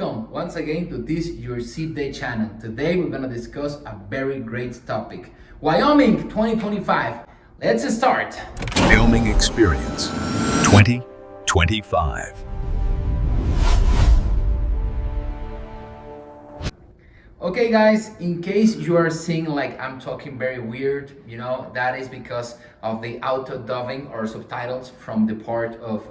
welcome once again to this your Sipde channel. Today we're going to discuss a very great topic. Wyoming 2025. Let's start. Wyoming Experience 2025. Okay guys, in case you are seeing like I'm talking very weird, that is because of the auto dubbing or subtitles from the part of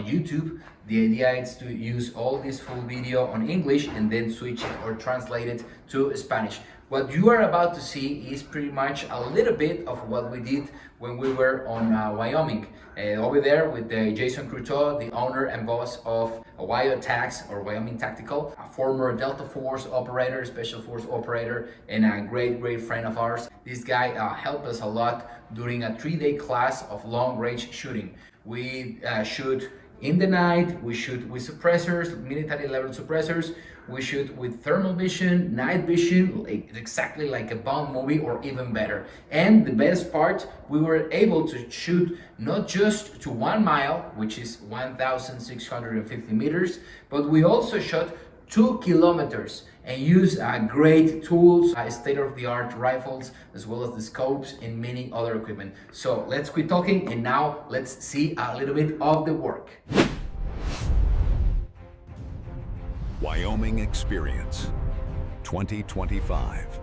YouTube. The idea is to use all this full video on English and then switch it or translate it to Spanish. What you are about to see is pretty much a little bit of what we did when we were on Wyoming. Over there with Jason Cruteau, the owner and boss of Wyoming Tax or Wyoming Tactical, a former Delta Force operator, Special Force operator, and a great friend of ours. This guy helped us a lot during a 3-day class of long-range shooting. We shoot in the night, we shoot with suppressors, military level suppressors, we shoot with thermal vision, night vision, exactly like a Bond movie or even better. And the best part, we were able to shoot not just to 1 mile, which is 1,650 meters, but we also shot 2 kilometers and use great tools, state-of-the-art rifles, as well as the scopes and many other equipment. So let's quit talking and now let's see a little bit of the work. Wyoming Experience 2025.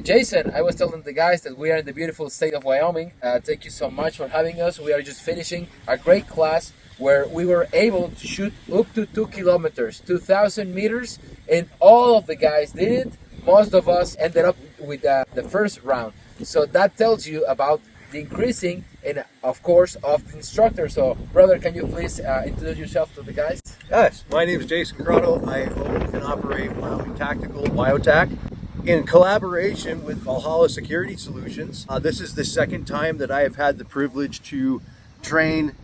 Jason, I was telling the guys that we are in the beautiful state of Wyoming. Thank you so much for having us. We are just finishing a great class where we were able to shoot up to 2 kilometers, 2,000 meters, and all of the guys did it. Most of us ended up with the first round. So that tells you about the increasing and of course of the instructor. So brother, can you please introduce yourself to the guys? Yes, my name is Jason Crotto. I own and operate Wyoming Tactical, WyoTac, in collaboration with Valhalla Security Solutions. This is the second time that I have had the privilege to train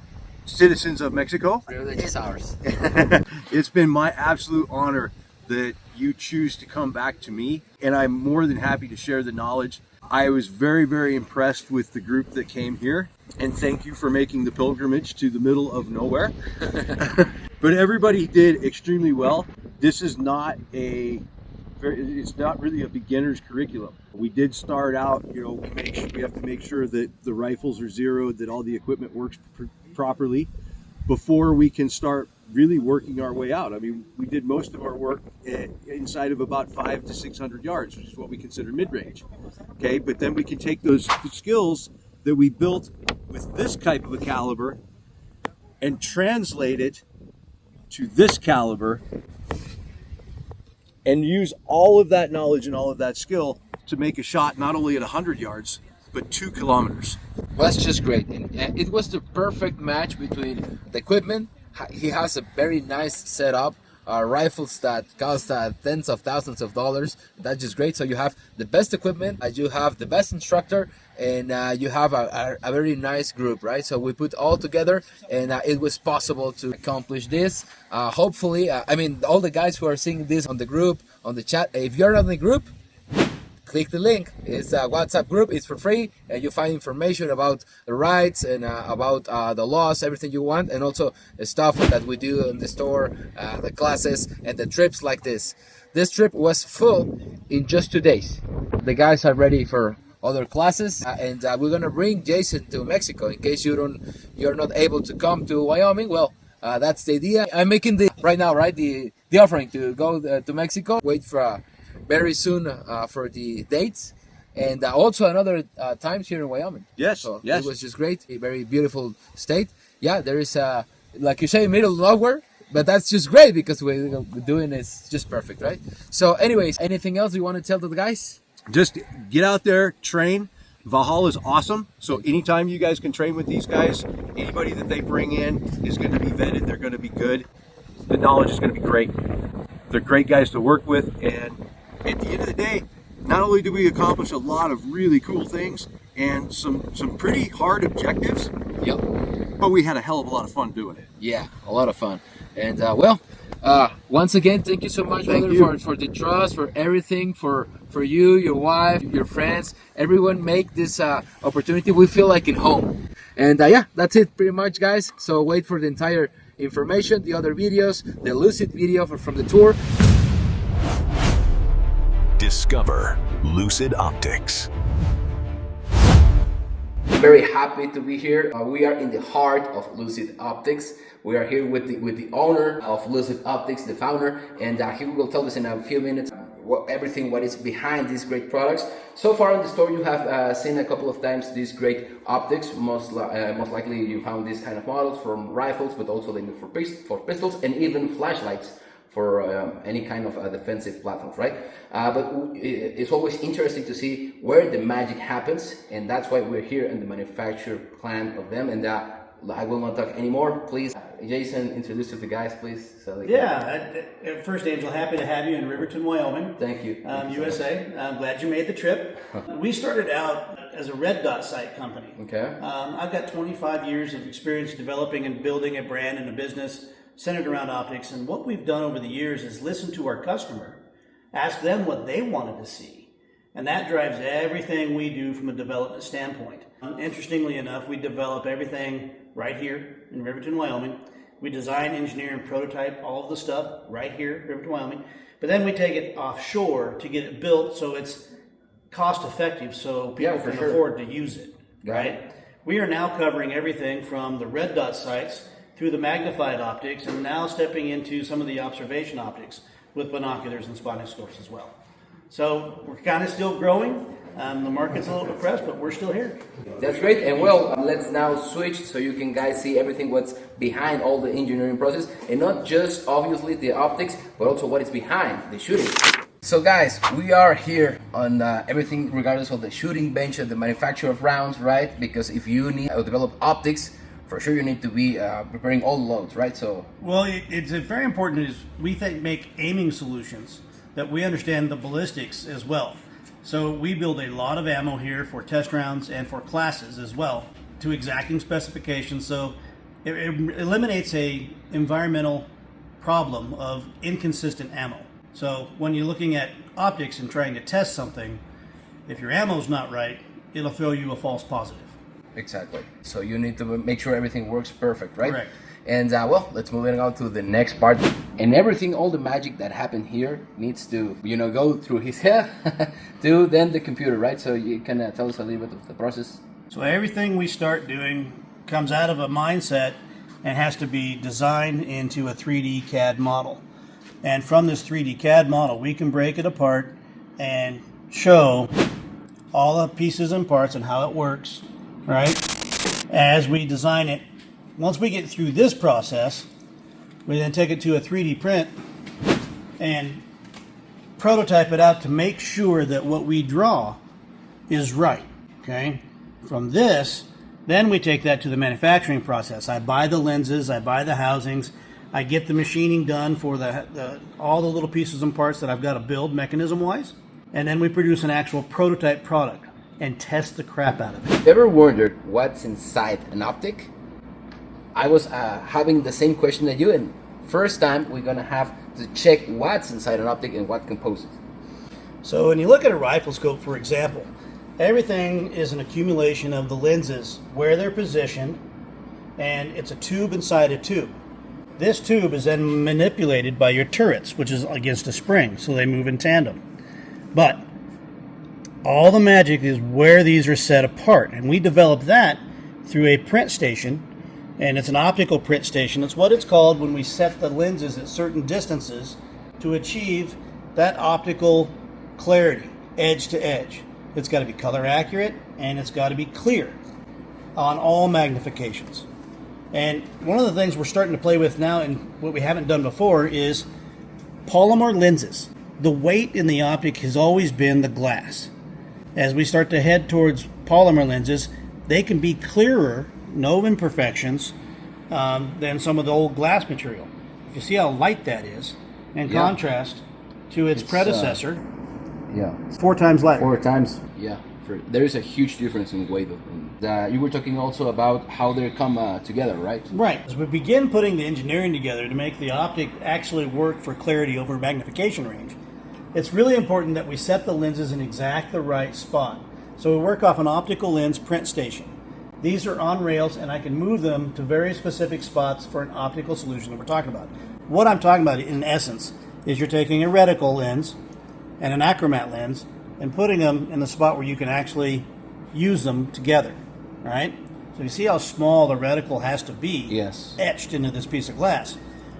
citizens of Mexico. Privilege is ours. It's been my absolute honor that you choose to come back to me, and I'm more than happy to share the knowledge. I was very impressed with the group that came here, and thank you for making the pilgrimage to the middle of nowhere. But everybody did extremely well. This is it's not really a beginner's curriculum. We did start out, we have to make sure that the rifles are zeroed, that all the equipment works properly before we can start really working our way out. I mean, we did most of our work inside of about 500 to 600 yards, which is what we consider mid-range. Okay, but then we can take those skills that we built with this type of a caliber and translate it to this caliber and use all of that knowledge and all of that skill to make a shot not only at 100 yards, but 2 kilometers. Well, that's just great. And it was the perfect match between the equipment. He has a very nice setup, rifles that cost tens of thousands of dollars. That's just great. So you have the best equipment, you have the best instructor, and you have a very nice group, right? So we put all together, and it was possible to accomplish this. Hopefully, all the guys who are seeing this on the group, on the chat, if you're on the group, click the link. It's a WhatsApp group. It's for free, and you find information about the rights and about the laws, everything you want, and also the stuff that we do in the store, the classes and the trips like this. This trip was full in just 2 days. The guys are ready for other classes, and we're gonna bring Jason to Mexico in case you're not able to come to Wyoming. Well, that's the idea. I'm making the offering to go to Mexico. Wait for very soon for the dates, and also another times here in Wyoming. Yes, so yes. It was just great. A very beautiful state. Yeah, there is like you say, middle of nowhere, but that's just great because we're doing is just perfect, right? So anyways, anything else you want to tell to the guys? Just get out there, train. Valhalla is awesome. So anytime you guys can train with these guys, anybody that they bring in is going to be vetted. They're going to be good. The knowledge is going to be great. They're great guys to work with, and at the end of the day, not only did we accomplish a lot of really cool things and some pretty hard objectives, Yep. but we had a hell of a lot of fun doing it. Yeah, a lot of fun. And once again, thank you so much, Thank brother, you. for the trust, for everything, for you, your wife, your friends, everyone make this opportunity. We feel like in home. And yeah, that's it pretty much, guys. So wait for the entire information, the other videos, the Lucid video from the tour. Discover Lucid Optics. Very happy to be here. We are in the heart of Lucid Optics. We are here with the owner of Lucid Optics, the founder, and he will tell us in a few minutes what is behind these great products. So far in the store, you have seen a couple of times these great optics. Most likely, you found these kind of models from rifles, but also they make for pistols and even flashlights for any kind of defensive platforms, right? But it's always interesting to see where the magic happens, and that's why we're here in the manufacture plant of them. And I will not talk anymore. Please, Jason, introduce to the guys, please. So First, Angel, happy to have you in Riverton, Wyoming. Thank you. USA. I'm glad you made the trip. We started out as a red dot sight company. Okay. I've got 25 years of experience developing and building a brand and a business centered around optics, and what we've done over the years is listen to our customer, ask them what they wanted to see, and that drives everything we do from a development standpoint. Interestingly enough, we develop everything right here in Riverton, Wyoming. We design, engineer, and prototype all of the stuff right here in Riverton, Wyoming, but then we take it offshore to get it built so it's cost effective so people can afford to use it, right? We are now covering everything from the red dot sights through the magnified optics, and now stepping into some of the observation optics with binoculars and spotting scopes as well. So we're kind of still growing. The market's a little depressed, but we're still here. That's great. And well, let's now switch so you can guys see everything what's behind all the engineering process, and not just obviously the optics, but also what is behind the shooting. So guys, we are here on everything regardless of the shooting bench and the manufacture of rounds, right? Because if you need to develop optics, for sure you need to be preparing all the loads, right? So well, it's very important is we make aiming solutions that we understand the ballistics as well. So we build a lot of ammo here for test rounds and for classes as well to exacting specifications. So it eliminates a environmental problem of inconsistent ammo. So when you're looking at optics and trying to test something, if your ammo's not right, it'll throw you a false positive. exactly. So you need to make sure everything works perfect, right? Correct. And well, let's move on to the next part. And everything, all the magic that happened here needs to, go through his head to then the computer, right? So you can tell us a little bit of the process. So everything we start doing comes out of a mindset and has to be designed into a 3D CAD model. And from this 3D CAD model, we can break it apart and show all the pieces and parts and how it works, right? As we design it. Once we get through this process, we then take it to a 3D print and prototype it out to make sure that what we draw is right, okay? From this, then we take that to the manufacturing process. I buy the lenses, I buy the housings, I get the machining done for all the little pieces and parts that I've got to build mechanism-wise, and then we produce an actual prototype product and test the crap out of it. Ever wondered what's inside an optic? I was having the same question that you, and first time we're gonna have to check what's inside an optic and what composes. So when you look at a rifle scope, for example, everything is an accumulation of the lenses, where they're positioned, and it's a tube inside a tube. This tube is then manipulated by your turrets, which is against a spring, so they move in tandem. But all the magic is where these are set apart, and we develop that through a print station, and it's an optical print station. It's what it's called when we set the lenses at certain distances to achieve that optical clarity, edge to edge. It's got to be color accurate, and it's got to be clear on all magnifications. And one of the things we're starting to play with now, and what we haven't done before, is polymer lenses. The weight in the optic has always been the glass. As we start to head towards polymer lenses, they can be clearer, no imperfections, than some of the old glass material. If you see how light that is, in Yeah. contrast to its predecessor, Yeah, 4 times lighter. 4 times. Yeah, there is a huge difference in weight. You were talking also about how they come together, right? Right. As we begin putting the engineering together to make the optic actually work for clarity over magnification range, it's really important that we set the lenses in exact the right spot. So we work off an optical lens print station. These are on rails, and I can move them to very specific spots for an optical solution that we're talking about. What I'm talking about, in essence, is you're taking a reticle lens and an achromat lens and putting them in the spot where you can actually use them together, right? So you see how small the reticle has to be, Yes. etched into this piece of glass.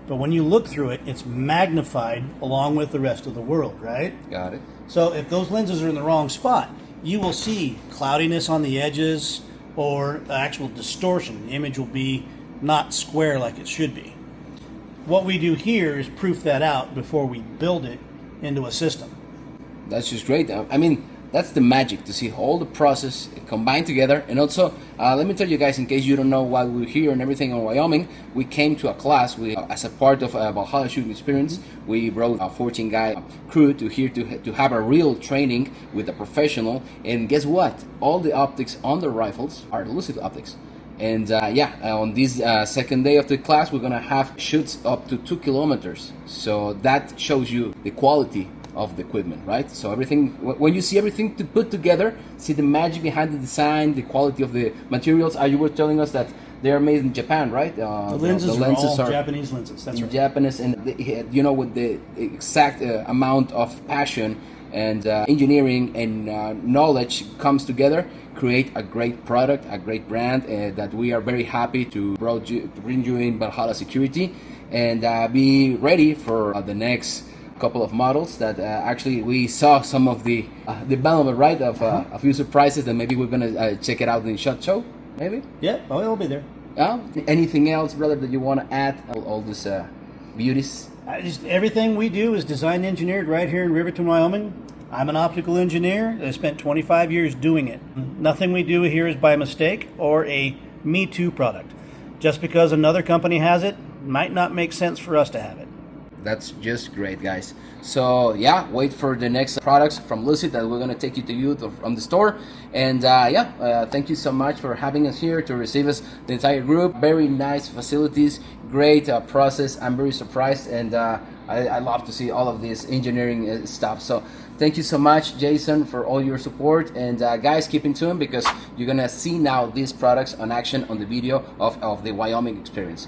But when you look through it, it's magnified along with the rest of the world, right? Got it. So if those lenses are in the wrong spot, you will see cloudiness on the edges or actual distortion. The image will be not square like it should be. What we do here is proof that out before we build it into a system. That's just great. I mean, that's the magic, to see all the process combined together. And also, let me tell you guys, in case you don't know why we're here and everything in Wyoming, we came to a class. As a part of Valhalla shooting experience, we brought a 14-guy crew to here to have a real training with a professional. And guess what? All the optics on the rifles are Lucid Optics. And on this second day of the class, we're gonna have shoots up to 2 kilometers. So that shows you the quality of the equipment, right? So everything, when you see everything to put together, see the magic behind the design, the quality of the materials. You were telling us that they are made in Japan, right? The lenses are all Japanese lenses. That's right. Japanese, and with the exact amount of passion and engineering and knowledge comes together, create a great product, a great brand that we are very happy to bring you in Valhalla Security, and be ready for the next couple of models that actually we saw some of the development, right, of a few surprises that maybe we're gonna check it out in the SHOT Show, maybe. Yeah, it'll be there. Anything else, brother, that you want to add? All these beauties. Everything we do is designed and engineered right here in Riverton, Wyoming. I'm an optical engineer. I spent 25 years doing it. Nothing we do here is by mistake or a Me Too product. Just because another company has it might not make sense for us to have it. That's just great, guys. So yeah, wait for the next products from Lucid that we're gonna take you from the store. And thank you so much for having us here to receive us, the entire group. Very nice facilities, great process. I'm very surprised, and I love to see all of this engineering stuff. So thank you so much, Jason, for all your support. And guys, keep in tune, because you're gonna see now these products on action on the video of the Wyoming experience.